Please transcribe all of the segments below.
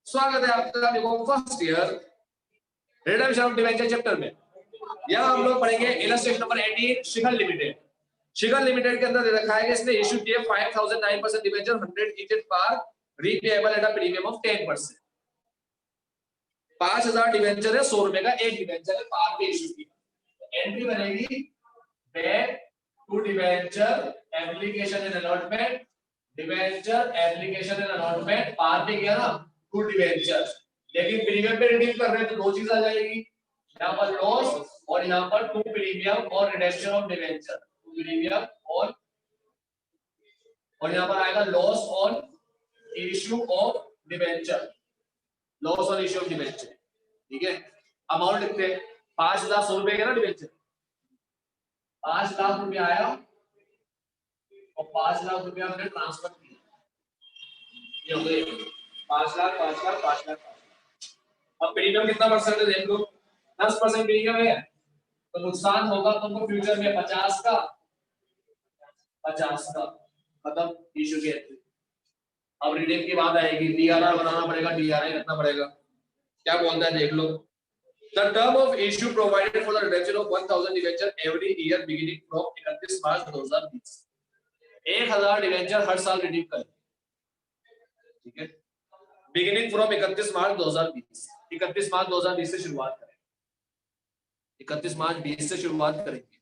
स्वागत है आपका देखो first year redemption of debenture chapter में। यहाँ हम लोग पढ़ेंगे इलस्ट्रेशन नंबर 18 शिखर लिमिटेड। शिखर लिमिटेड के अंदर दे रखा है कि इसने इशू किए 5009% debenture 100 each par repayable at a premium of 10%। 5000 debenture है, 100 रुपए का एक डिबेंचर है, पार पे इशू किया। एंट्री बनेगी back to debenture application and allotment, debenture application and allotment, par पे गया ना टू डिबेंचर, लेकिन प्रीमियम पे रिडीम कर रहे हैं तो दो चीज आ जाएगी, यहाँ पर लॉस और यहाँ पर टू प्रीमियम और reduction of debenture, to premium और यहाँ पर आएगा loss on issue of debenture, loss on issue of debenture. ठीक है, अमाउंट लिखते हैं 5100 रुपए का ना डिबेंचर, 5 लाख रुपया आया और 5 लाख रुपया हमने ट्रांसफर किया, ये हो गए 5 लाख 5 लाख 5 लाख। अब प्रीमियम कितना परसेंट है देख लो, 10% प्रीमियम है तो नुकसान होगा तुमको फ्यूचर में 50 का, खत्म इशू के। अब रिडीम की बात आएगी, डीआरआर बनाना पड़ेगा, डीआरआई रखना पड़ेगा। क्या बोलता है देख लो, The term of issue provided for the redemption of 1000 debenture every year beginning from 31 March 2020। 1000 debenture हर साल रिडीम करें, ठीक है, बिगिनिंग फ्रॉम 31 मार्च 2020। 31 मार्च 2020 से शुरुआत करें, 31 मार्च 20 से शुरुआत करेंगे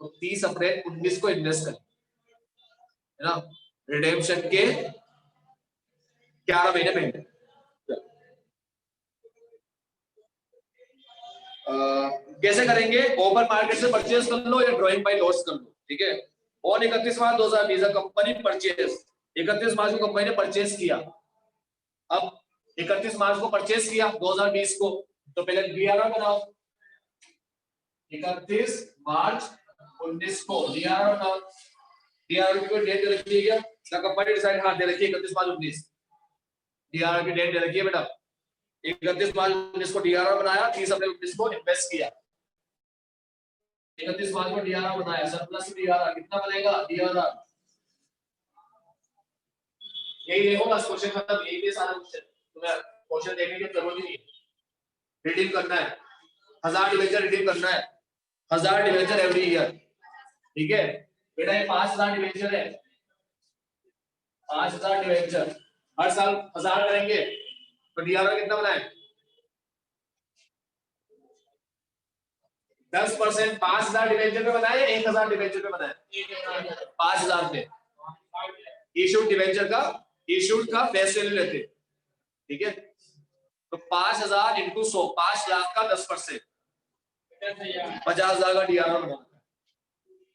तो 30 अप्रैल 19 को इन्वेस्ट करें, है ना, रिडेम्पशन के 11 महीने पहले। कैसे करेंगे, ओपन मार्केट से परचेज कर लो या ड्राइंग बाय लॉस कर लो, ठीक है। और 31 मार्च 2020 कंपनी परचेज, 31 मार्च को कंपनी ने परचेज किया। अब 31 मार्च को परचेज किया 2020 को, तो पहले डीआरआर बनाओ, 31 मार्च 19 को डीआरआर बनाओ। डीआरआर की डेट दे रखी है क्या, कंपनी डिसाइड हां दे रखी है 31 मार्च 19, डीआरआर की डेट दे रखी है बेटा। 31 मार्च 19 को डीआरआर बनाया, 30 अप्रैल 19 को इन्वेस्ट किया। 31 मार्च को डीआरआर बनाया, सरप्लस डीआरआर कितना बनेगा, डीआरआर यही देखो बस, क्वेश्चन खत्म, यही है सारा क्वेश्चन, तुम्हें क्वेश्चन देखने की जरूरत ही नहीं है। रिडीम करना है 1000 डिबेंचर, रिडीम करना है 1000 डिबेंचर एवरी ईयर, ठीक है बेटा। ये 5000 डिबेंचर है, 5000 डिबेंचर हर साल 1000 करेंगे तो डीआरआर कितना बनाए, 10%। 5000 डिबेंचर पे बनाए, 1000 डिबेंचर पे बनाए, 5000 पे इशूड डिबेंचर का, इशूड का फेस वैल्यू लेते, ठीक है। तो 5000 इंटू 100, 5 लाख का 10%, 50,000 का डीआरआर बनता है।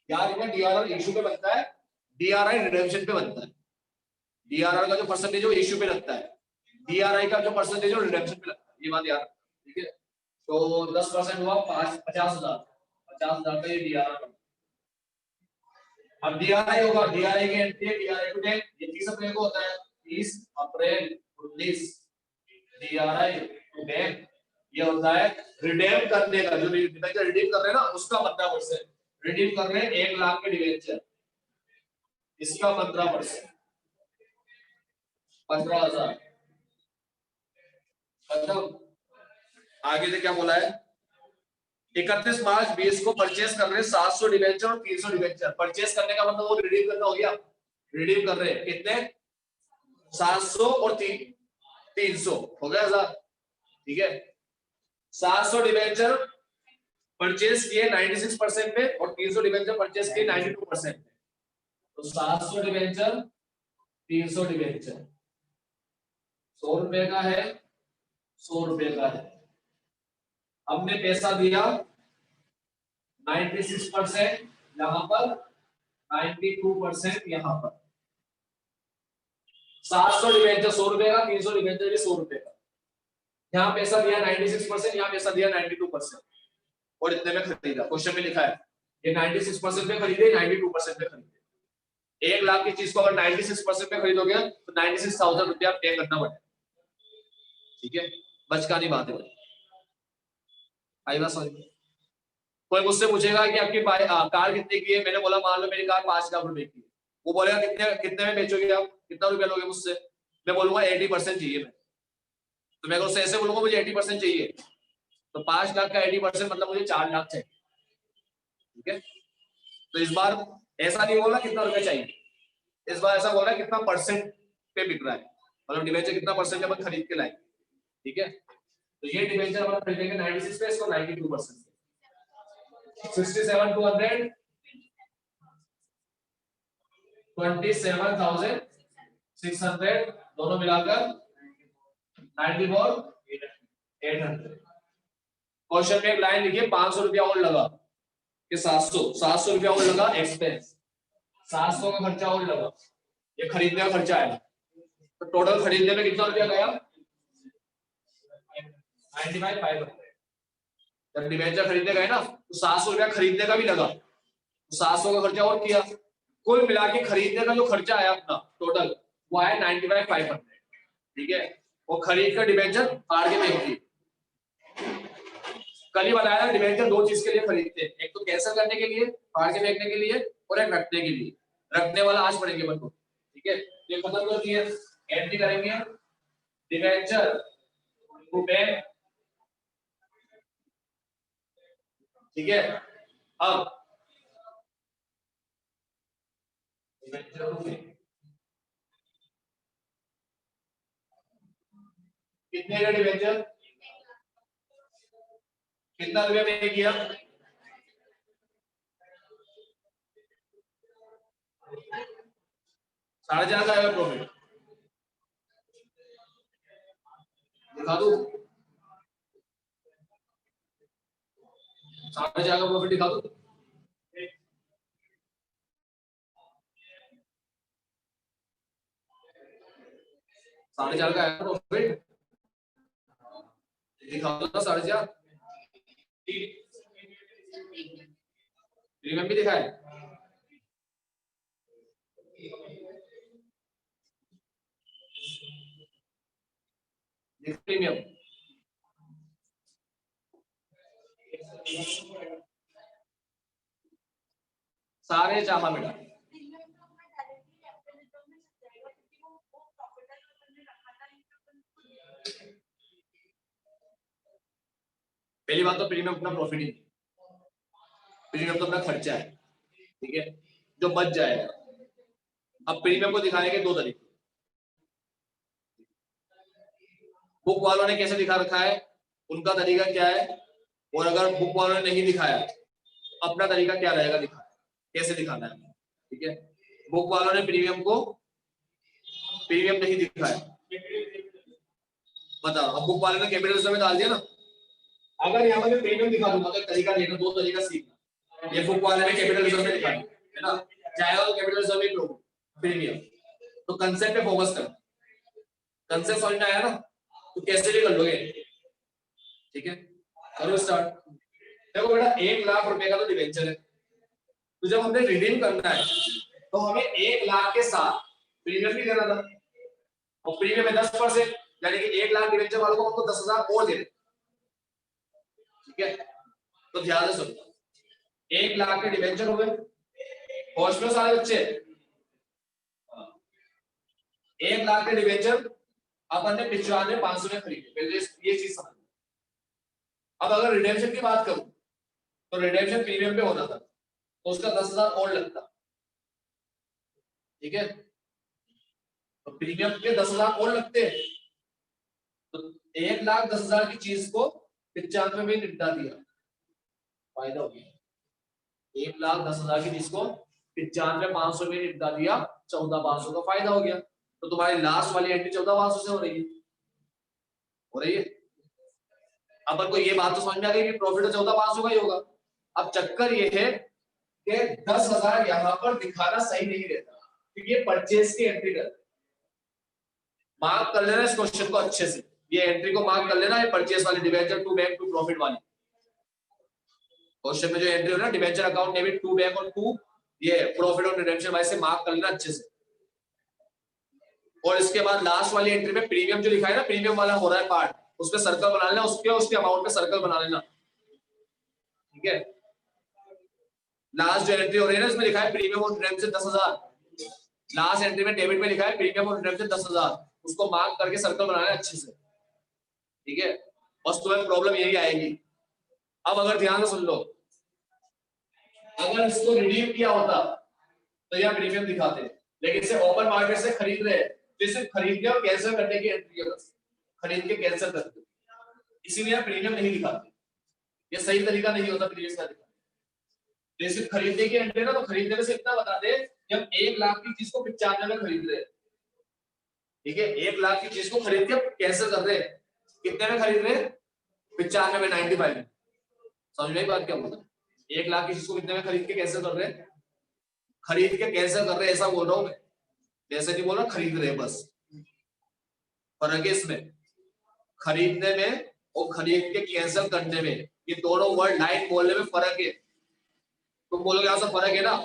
याद रखना, डीआरआर इशू पे बनता है, डीआरआई रिडेम्पशन पे बनता है। डीआरआर का जो परसेंटेज है वो इशू पे लगता है, डीआरआई का जो परसेंटेज है वो रिडेम्पशन पे लगता है, ये बात याद रखना, ठीक है। तो 10% हुआ 50,000 का ये डीआरआर। अब डीआरआई होगा, डीआरआई की एंट्री है, डीआरआई टू डेट, ये 30 अप्रैल को होता है, 30 अप्रैल 19 डीआरआई टू डेट, ये होता है रिडीम करने का, जो डिबेंचर रिडीम कर रहे हैं ना उसका 15%, रिडीम कर रहे हैं 1 लाख के डिबेंचर, इसका 15%, 15,000 खत्म। आगे से क्या बोला है, 31 मार्च 20 को परचेस कर रहे हैं 700 डिबेंचर और 300 डिबेंचर। परचेस करने का मतलब वो रिडीम करना हो गया, रिडीम कर रहे हैं कितने, 700 और 300 हो गया 1000, ठीक है। 700 डिबेंचर परचेस किए 96% पे और 300 डिबेंचर परचेस किए 92% पे, तो 700 डिबेंचर 300 डिबेंचर 100 रुपए का है, 100 रुपए का है। हमने पैसा दिया 96% यहां पर, 92% यहां पर। 700 डिबेंचर 100 रुपए का, 300 डिबेंचर भी 100 रुपए का। यहाँ पैसा दिया 96%, यहाँ पैसा दिया 92% और इतने में खरीदा। क्वेश्चन में लिखा है ये 96% पे खरीदे, 92% पे खरीदे। 1 लाख की चीज को अगर 96% पे खरीदोगे तो 96,000 रुपया पे करना पड़ेगा, ठीक है। बचकानी बात है, आई बात समझ में। कोई मुझसे पूछेगा कि आपकी कार कितने की है, मैंने बोला मान लो मेरी कार 5 लाख रुपए की है, वो बोलेगा कितने में बेचोगे आप, कितना रुपया लोगे मुझसे, मैं बोलूंगा 80% चाहिए मैं, तो मैं अगर उससे ऐसे बोलूंगा मुझे 80% चाहिए, तो 5 लाख का 80% मतलब मुझे 4 लाख चाहिए। ठीक है, तो इस बार ऐसा नहीं बोला कितना रुपया चाहिए, इस बार ऐसा बोल रहा है कितना परसेंट पे बिक रहा है, मतलब डिवेंचर कितना परसेंट अपन खरीद के लाए। ठीक है, तो ये डिवेंचर अपन खरीदेंगे 96 पे, इसको 92%, 67 200 27,600 दोनों मिलाकर 94,800। क्वेश्चन में एक लाइन लिखिए 500 रुपया और लगा कि 700 रुपया और लगा एक्सपेंस, 700 का खर्चा और लगा, ये खरीदने का खर्चा है, तो टोटल खरीदने में कितना रुपया गया 95,500। जब डिवेंचर खरीदने गए ना तो 700 रुपया खरीदने का भी लगा, तो 700 का खर्चा और किया, कुल मिला के खरीदने का जो खर्चा आया अपना टोटल वो आया 95,500। ठीक है, वो खरीद कर डिवेंचर फाड़ के फेंक दिए। कल ही बताया था डिवेंचर दो चीज के लिए खरीदते हैं, एक तो कैंसिल करने के लिए, फाड़ के फेंकने के लिए, और एक रखने के लिए। रखने वाला आज पढ़ेंगे अपन को। ठीक है, ये खत्म कर दिए, एंट्री करेंगे डिवेंचर टू बैंक। ठीक है, अब डिवेंचर टू बैंक कितने का डिवेंचर, कितना रुपया पे किया, ₹4,500 का आएगा प्रॉफिट, दिखा दो 4,500 का प्रॉफिट दिखा दो। ₹4,500 का आएगा प्रॉफिट, दिखा दो 4,500। प्रीमियम भी दिखाए, प्रीमियम सारे जामा बेटा, पहली बात तो प्रीमियम अपना प्रॉफिट ही, प्रीमियम तो अपना खर्चा है। ठीक है, जो बच जाएगा। अब प्रीमियम को दिखाने के दो तरीके, बुक वालों ने कैसे दिखा रखा है, उनका तरीका क्या है, और अगर बुक वालों ने नहीं दिखाया अपना तरीका क्या रहेगा दिखाना, कैसे दिखाना है। ठीक है, बुक वालों ने प्रीमियम को प्रीमियम नहीं दिखाया, बताओ, अब बुक वालों ने कैपिटल रिजर्व में डाल दिया ना, अगर यहाँ पर मैं प्रीमियम दिखा दूंगा तो तरीका लेना, दो तरीका सीखना। ये बुक वाले ने कैपिटल रिजर्व में दिखाया है ना, चाहे तो कैपिटल रिजर्व में लो प्रीमियम, तो कंसेप्ट पे फोकस कर, कंसेप्ट समझ में आया ना, तो कैसे भी कर लोगे। ठीक है, करो स्टार्ट। देखो बेटा 1 लाख रुपए का तो डिवेंचर है, तो जब हमने रिडीम करना है तो हमें 1 लाख के साथ प्रीमियम भी देना था, और प्रीमियम है 10%, यानी कि 1 लाख डिवेंचर वालों को हमको 10,000 और देने। ठीक है, तो ध्यान से सुनो, 1 लाख के डिवेंचर हो गए, होश में सारे बच्चे, 1 लाख के डिवेंचर अपन ने 95,500 में खरीदे, पहले ये चीज समझ। अब अगर रिडेम्पशन की बात करूं तो रिडेम्पशन प्रीमियम पे होना था, तो उसका 10,000 और लगता। ठीक है, तो प्रीमियम के 10,000 और लगते, तो 1,10,000 की चीज को 95 में निपटा दिया, फायदा हो गया। 1,10,000 की चीज को 95,500 में निपटा दिया, 14,500 का फायदा हो गया। तो तुम्हारी लास्ट वाली एंट्री 14,500 से हो रही है, हो रही है। अपन को ये बात तो समझ में आ गई कि प्रॉफिट तो 14,500 का ही होगा। अब चक्कर ये है कि 10,000 यहाँ पर दिखाना सही नहीं रहता, क्योंकि ये परचेज की एंट्री कर, मार्क कर लेना इस क्वेश्चन को अच्छे से, ये एंट्री को मार्क कर लेना, ये परचेज वाली debenture to bank to profit वाली क्वेश्चन में जो एंट्री हो ना debenture account debit to bank और टू ये प्रॉफिट और रिडेम्पशन वाइज से मार्क कर लेना अच्छे से। और इसके बाद लास्ट वाली एंट्री में प्रीमियम जो लिखा है ना, प्रीमियम वाला हो रहा है पार्ट, उसपे सर्कल बना लेना, उसके अमाउंट पे सर्कल बना लेना। ठीक है, लास्ट जो एंट्री हो रही है ना इसमें लिखा है प्रीमियम और रिडेम्पशन 10,000, लास्ट एंट्री में डेबिट में लिखा है प्रीमियम और रिडेम्पशन 10,000, उसको मार्क करके सर्कल बनाना है अच्छे से। ठीक है, बस तुम्हें प्रॉब्लम यही आएगी। अब अगर ध्यान से सुन लो, अगर इसको रिडीम किया होता तो यह प्रीमियम दिखाते, लेकिन इसे ओपन मार्केट से खरीद रहे हैं तो सिर्फ खरीदने और कैंसिल करने की एंट्री है, बस खरीद के कैंसिल करते, इसीलिए प्रीमियम नहीं दिखाते। ये सही तरीका नहीं होता प्रीमियम का दिखाने। जैसे खरीदने की एंट्री ना, तो खरीदने में से इतना बता दे कि हम 1 लाख की चीज को 95 में खरीद रहे हैं, ठीक है, 1 लाख की चीज को खरीद के कैंसिल कर रहे हैं, कितने में खरीद रहे हैं, 95 में, 95 में। समझ में बात क्या बोल, 1 लाख की चीज को कितने में खरीद के कैंसिल कर रहे हैं, खरीद के कैंसिल कर रहे हैं, ऐसा बोल रहा हूं मैं, जैसे नहीं बोल रहा खरीद रहे हैं, बस फर्क है इसमें, खरीदने में और खरीद के कैंसिल करने में, ये दोनों वर्ड लाइन बोलने में फर्क है। तुम बोलोगे यहां से फर्क है ना,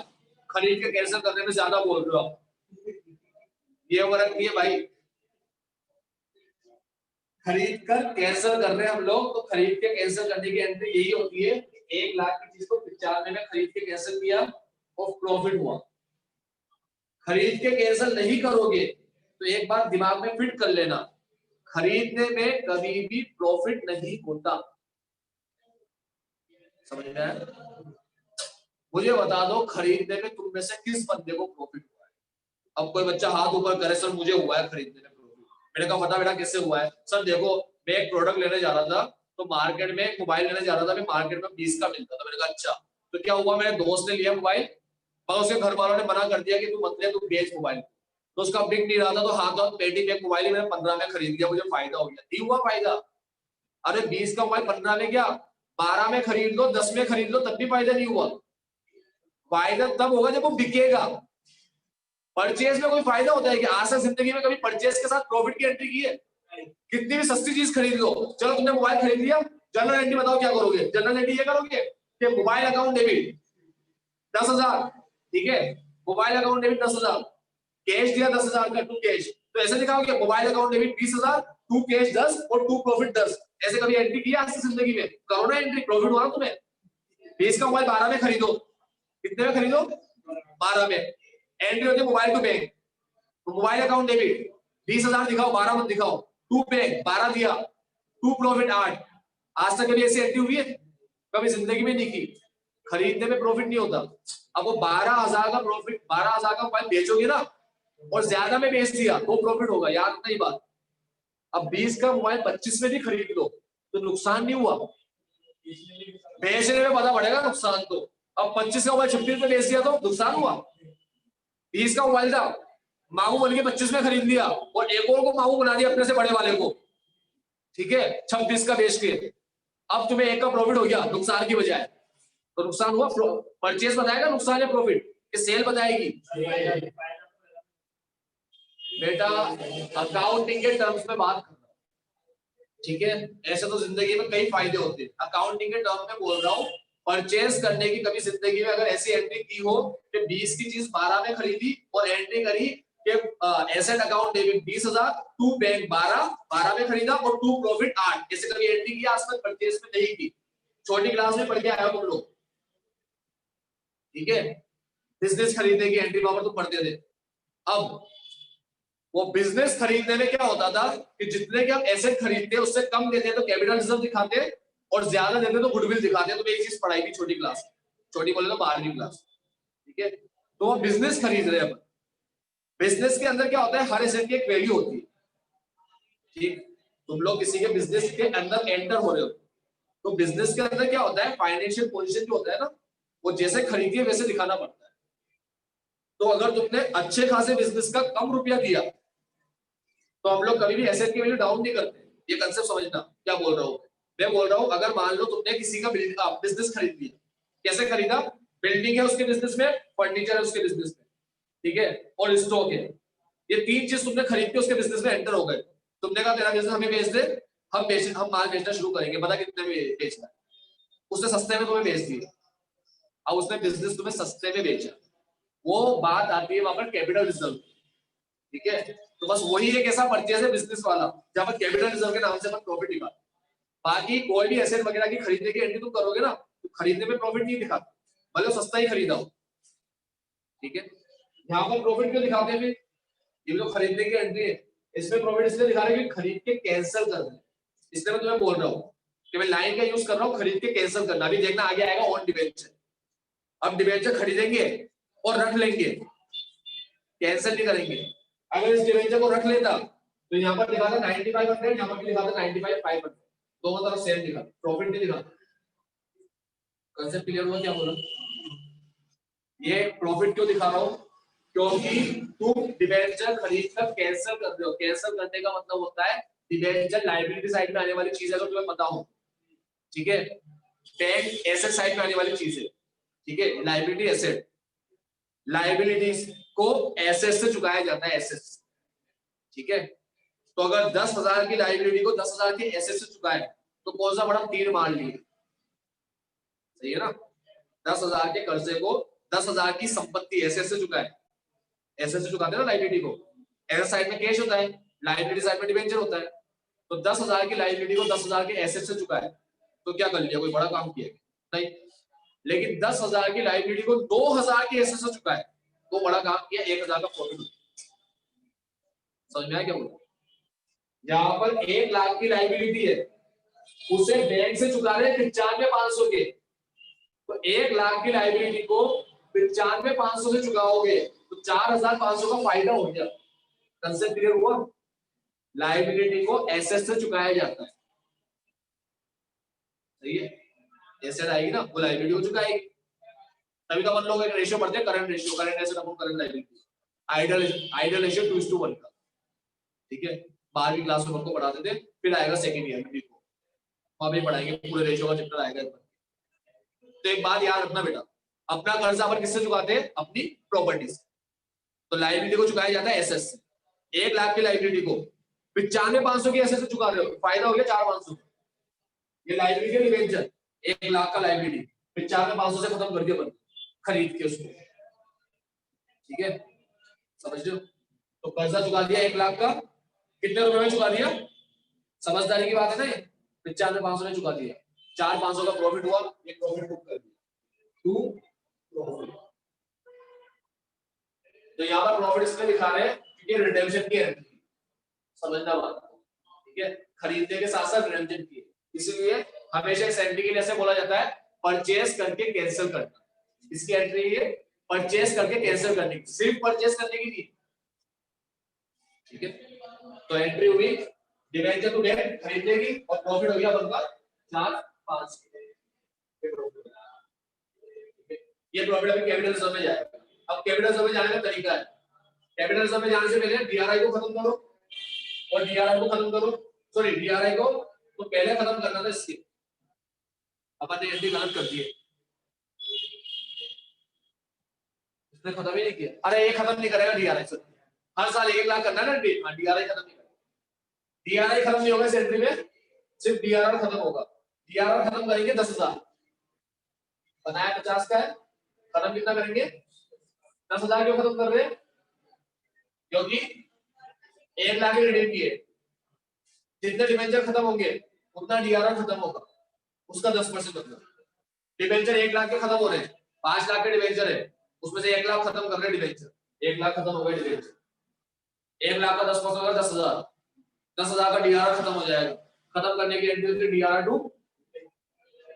खरीद के कैंसिल करने में ज्यादा बोल रहे हो आप, ये फर्क नहीं है भाई। खरीद कर कैंसिल कर रहे हैं हम लोग, तो खरीद के कैंसिल करने की एंट्री यही होती है, 1 लाख की चीज को 95 में खरीद के कैंसिल किया और प्रॉफिट हुआ। खरीद के कैंसिल नहीं करोगे तो एक बात दिमाग में फिट कर लेना, खरीदने में कभी भी प्रॉफिट नहीं होता। समझ में आया? मुझे बता दो खरीदने में तुम में से किस बंदे को प्रॉफिट हुआ है? अब कोई बच्चा हाथ ऊपर करे, सर मुझे हुआ है खरीदने में प्रॉफिट। मैंने कहा बता बेटा कैसे हुआ है? सर देखो मैं एक प्रोडक्ट लेने जा रहा था, तो मार्केट में एक मोबाइल लेने जा रहा था, मैं मार्केट में 20 का मिलता था। मैंने कहा अच्छा, तो क्या हुआ, मेरे दोस्त ने लिया मोबाइल, पर उसके घर वालों ने मना कर दिया कि तू मत ले, तू बेच मोबाइल। तो उसका बिक नहीं रहा था, तो हाथ पेटी में एक मोबाइल मैंने 15 में खरीद लिया, मुझे फायदा हो गया। नहीं हुआ फायदा? अरे 20 का मोबाइल 15 में क्या, 12 में खरीद लो, 10 में खरीद लो, तब भी फायदा नहीं हुआ। फायदा तब होगा जब वो बिकेगा। परचेज में कोई फायदा होता है कि आज तक जिंदगी में कभी परचेज के साथ प्रॉफिट की एंट्री की है? कितनी भी सस्ती चीज खरीद लो, चलो तुमने मोबाइल खरीद लिया, जनरल एंट्री बताओ क्या करोगे? जनरल एंट्री ये करोगे कि मोबाइल अकाउंट डेबिट 10,000, ठीक है, मोबाइल अकाउंट डेबिट 10,000, कैश दिया 10,000 का, टू कैश, तो ऐसे दिखाओगे mobile account debit 20,000, to cash 10 और टू प्रॉफिट 10। ऐसे कभी एंट्री किया आज तक जिंदगी में? करो ना एंट्री, प्रॉफिट हुआ ना तुम्हें। 20 का मोबाइल 12 में खरीदो, कितने में खरीदो? 12 में। एंट्री होती है मोबाइल टू बैंक, तो मोबाइल अकाउंट डेबिट 20,000 दिखाओ, 12 मत दिखाओ, टू बैंक 12 दिया, टू प्रॉफिट 8। आज तक कभी ऐसी एंट्री हुई है? कभी जिंदगी में नहीं की। खरीदने में प्रॉफिट नहीं होता। अब वो 12,000 का प्रॉफिट, 12,000 का मोबाइल बेचोगे ना और ज्यादा में बेच दिया तो प्रॉफिट होगा, याद नहीं बात। अब 20 का मोबाइल 25 में भी खरीद लो तो नुकसान नहीं हुआ, बेचने में पता पड़ेगा नुकसान। तो अब 25 का मोबाइल 26 में बेच दिया तो नुकसान हुआ। 20 का मोबाइल था, मांगू बन के 25 में खरीद लिया और एक और को मांगू बना दिया अपने से बड़े वाले को, ठीक है, 26 का बेच के, अब तुम्हें एक का प्रॉफिट हो गया नुकसान की बजाय, तो नुकसान हुआ। परचेज बताएगा नुकसान या प्रॉफिट, कि सेल बताएगी? बेटा अकाउंटिंग के टर्म्स में बात कर रहा हूं, ठीक है, ऐसे तो जिंदगी में कई फायदे होते हैं, अकाउंटिंग के टर्म में बोल रहा हूँ। परचेज करने की कभी जिंदगी में अगर ऐसी एंट्री की हो कि 20 की चीज 12 में खरीदी और एंट्री करी कि asset account debit 20,000, to bank 12 में खरीदा और टू प्रॉफिट 8, ऐसे कभी एंट्री की आज तक परचेज में नहीं की? छोटी क्लास में पढ़ के आए हो तुम लोग, ठीक है, बिजनेस खरीदने की एंट्री वहां पर तुम पढ़ते थे। अब वो बिजनेस खरीदने में क्या होता था कि जितने के आप एसेट खरीदते उससे कम देते तो कैपिटल रिजर्व दिखाते और ज्यादा देते तो गुडविल दिखाते। तो एक चीज पढ़ाई थी छोटी क्लास, छोटी बोले तो 12वीं क्लास, ठीक है। तो वो बिजनेस खरीद रहे हैं। बिजनेस के अंदर क्या होता है, हर एसेट की एक वैल्यू होती है, ठीक। तुम लोग किसी के बिजनेस के अंदर एंटर हो रहे हो, तो बिजनेस के अंदर क्या होता है, फाइनेंशियल पोजीशन जो होता है ना, वो जैसे खरीदिए वैसे दिखाना पड़ता है। तो अगर तुमने अच्छे खासे बिजनेस का कम रुपया दिया तो हम लोग कभी भी एसेट की वैल्यू डाउन नहीं करते। ये कंसेप्ट समझना क्या बोल रहा हूँ मैं। बोल रहा हूँ अगर मान लो तुमने किसी का बिजनेस खरीद लिया, कैसे खरीदा? बिल्डिंग है उसके बिजनेस में, फर्नीचर है उसके बिजनेस में, ठीक है, और स्टॉक है, ये तीन चीज तुमने खरीद के उसके बिजनेस में एंटर हो गए। तुमने कहा तेरा बिजनेस हमें बेच दे, हम माल बेचना शुरू करेंगे, पता कितने में बेचना है। उसने सस्ते में तुम्हें बेच दिया, अब उसने बिजनेस तुम्हें सस्ते में बेचा, वो बात आती है वहां पर कैपिटल रिजर्व, ठीक है। तो बस वही एक ऐसा परचेज है बिजनेस वाला जहां पर कैपिटल रिजर्व के नाम से अपन प्रॉफिट निकाल। बाकी कोई भी एसेट वगैरह की खरीदने की एंट्री तुम करोगे ना, तो खरीदने में प्रॉफिट नहीं दिखाते, मतलब सस्ता ही खरीदा हो, ठीक है। यहाँ पर प्रॉफिट क्यों दिखाते हैं फिर? ये जो खरीदने की एंट्री है इसमें प्रॉफिट इसलिए दिखा रहे हैं कि खरीद के कैंसिल कर रहे हैं, इसलिए मैं तुम्हें बोल रहा हूँ कि मैं लाइन का यूज कर रहा हूँ, खरीद के कैंसिल करना। अभी देखना आगे आएगा ऑन डिबेंचर। अब डिबेंचर खरीदेंगे और रख लेंगे, कैंसिल नहीं करेंगे। अगर इस डिबेंचर को रख लेता तो यहाँ पर लिखा था 9500, यहाँ पर लिखा था 95,500, दोनों तरफ सेम लिखा, प्रॉफिट नहीं लिखा। कंसेप्ट क्लियर हुआ क्या बोला? ये प्रॉफिट क्यों दिखा रहा हूँ? क्योंकि तुम डिबेंचर खरीद कर कैंसिल कर रहे हो। कैंसिल करने का मतलब होता है डिबेंचर लायबिलिटी साइड में आने वाली चीज है, अगर तुम्हें पता हो, ठीक है। बैंक एसेट साइड में आने वाली चीज है, ठीक है। लायबिलिटी एसेट, लायबिलिटीज को एसेट से चुकाया जाता है, एसेट, ठीक है। तो अगर 10,000 की लायबिलिटी को 10,000 के एसेट से चुकाए तो कौन सा बड़ा तीर मार लिए, सही है ना। 10,000 के कर्जे को 10,000 की संपत्ति एसेट से चुकाए, एसेट से चुकाते हैं ना लायबिलिटी को। एसेट साइड में कैश होता है, लायबिलिटी साइड में डिबेंचर होता है। तो 10,000 की लायबिलिटी को 10,000 के एसेट से चुकाए तो क्या कर लिया, कोई बड़ा काम किया नहीं। लेकिन 10,000 की लायबिलिटी को 2,000 के एसेट से चुकाए तो बड़ा काम किया, 1,000 का प्रॉफिट। समझ में आया क्या बोला? यहाँ पर 1 लाख की लायबिलिटी है, उसे बैंक से चुका रहे 95,500 के, तो 1 लाख की लायबिलिटी को 95,500 से चुकाओगे तो 4,500 का फायदा हो गया। कंसेप्ट क्लियर हुआ? लायबिलिटी को एसेट से चुकाया जाता है, सही है। एसेट आएगी ना, वो लायबिलिटी को चुकाएगी। तभी तो अपन लोग एक रेशियो पढ़ते हैं, current ratio, current asset upon current liability, ideal ratio 2:1 का, ठीक है। 12वीं क्लास में हमको पढ़ाते थे, फिर आएगा सेकंड ईयर में को वहां भी पढ़ाएंगे, पूरे रेशियो का चैप्टर आएगा। तो एक बात याद रखना बेटा, अपना कर्जा अपन किससे चुकाते हैं? अपनी प्रॉपर्टी से। तो लायबिलिटी को चुकाया जाता है एसेट से। 1 लाख की लायबिलिटी को 95,500 की एसेट से चुका रहे हो, फायदा हो गया 4,500। ये लायबिलिटी डिबेंचर 1 लाख का लायबिलिटी 95,500 से खत्म कर दिया अपन खरीद के उसको, ठीक है। समझ रहे हो? तो कर्जा चुका दिया 1 लाख का, कितने रुपए में चुका दिया? समझदारी की बात है ना, 95,500 में चुका दिया, 4,500 का प्रॉफिट हुआ, ये प्रॉफिट बुक कर दिया टू प्रॉफिट। तो यहाँ पर प्रॉफिट इसमें दिखा रहे हैं क्योंकि रिडेम्पशन की एंट्री, समझना बात, ठीक है। खरीदने के साथ साथ रिडेम्पशन की, इसलिए हमेशा इस एंट्री के लिए ऐसे बोला जाता है परचेस करके कैंसिल करना। इसकी एंट्री है परचेस करके कैंसिल करने की, सिर्फ परचेस करने की नहीं, ठीक है। तो एंट्री हुई डिबेंचर टू डेट खरीदने की और प्रॉफिट हो गया बनका 4,500। ये प्रॉफिट अभी कैपिटल रिजर्व में जाएगा। अब कैपिटल रिजर्व में जाने का तरीका है, कैपिटल रिजर्व में जाने से पहले डीआरआई को खत्म करो और डीआरआई को खत्म करो, सॉरी डीआरआई को तो पहले खत्म करना था इसके, अपन ने एंट्री गलत कर दी है, इसने खत्म ही नहीं किया। अरे ये खत्म नहीं करेगा डीआरआई से, हर साल 1 लाख करना है ना, डीआरआई खत्म नहीं करेगा। डीआरआई खत्म नहीं होगा इस एंट्री में, सिर्फ डीआरआर खत्म होगा। डीआरआर खत्म करेंगे 10,000, बनाया 50 का है, खत्म कितना करेंगे? 10,000 क्यों खत्म कर रहे हैं? क्योंकि 1 लाख की रिडीम किए, जितने डिबेंचर खत्म होंगे उतना डीआरआर खत्म होगा, उसका 10% होगा। डिबेंचर 1 लाख के खत्म हो रहे हैं, 5 लाख के डिबेंचर है, उसमें से 1 लाख खत्म कर रहे हैं डिबेंचर, 1 लाख खत्म हो गए डिबेंचर, 1 लाख का 10% होगा 10,000, 10,000 का डीआरआर खत्म हो जाएगा। खत्म करने की एंट्री होती है डीआरआर टू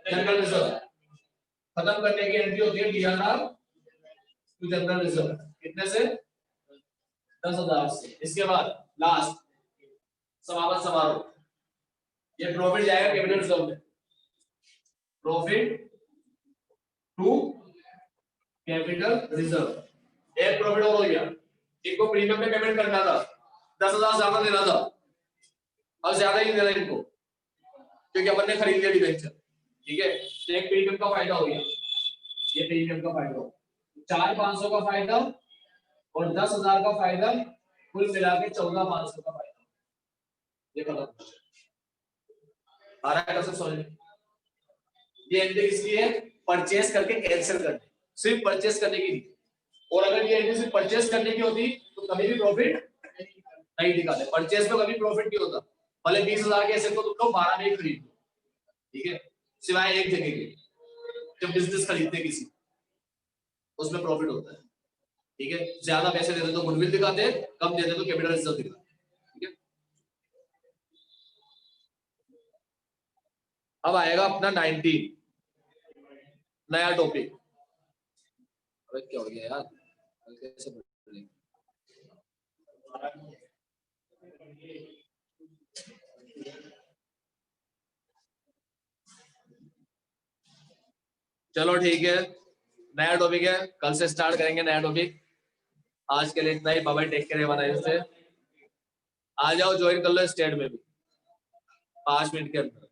जनरल रिजर्व, खत्म करने की एंट्री होती है डीआरआर टू जनरल रिजर्व, कितने से? 10,000 से। इसके बाद लास्ट समापन समारोह, ये प्रॉफिट जाएगा कैपिटल रिजर्व में, प्रॉफिट टू कैपिटल रिजर्व। एक प्रॉफिट और हो गया, इनको प्रीमियम में पेमेंट करना था, 10,000 ज्यादा देना था, अब ज्यादा ही देना इनको क्योंकि अपन ने खरीद लिया डिबेंचर, ठीक है। तो एक प्रीमियम का फायदा हो गया, ये प्रीमियम का फायदा हो, 4,500 का फायदा और 10,000 का फायदा, कुल मिला के 14,500 का फायदा। ये खत्म आ रहा है, समझ में? ये एंट्री किसकी है? परचेस करके कैंसिल करने, सिर्फ परचेस करने की नहीं। और अगर ये एंट्री सिर्फ परचेस करने की होती तो कभी भी प्रॉफिट नहीं दिखाते, परचेस में कभी प्रॉफिट नहीं होता, भले 20,000 के एसेट को तुम लोग 12 में ही खरीद लो, ठीक है, सिवाय एक जगह के, जब बिजनेस खरीदते किसी, उसमें प्रॉफिट होता है, ठीक है। ज्यादा पैसे देते तो गुडविल दिखाते हैं, कम देते तो कैपिटल रिजर्व दिखाते हैं, ठीक है। अब आएगा अपना 19 नया टॉपिक। अबे क्या हो गया यार, कैसे पढ़ेंगे? चलो ठीक है, नया टॉपिक है, कल से स्टार्ट करेंगे नया टॉपिक। आज के लिए इतना ही, बाय बाय, टेक केयर, बनाए से आ जाओ, ज्वाइन कर लो स्टेट में भी 5 मिनट के अंदर।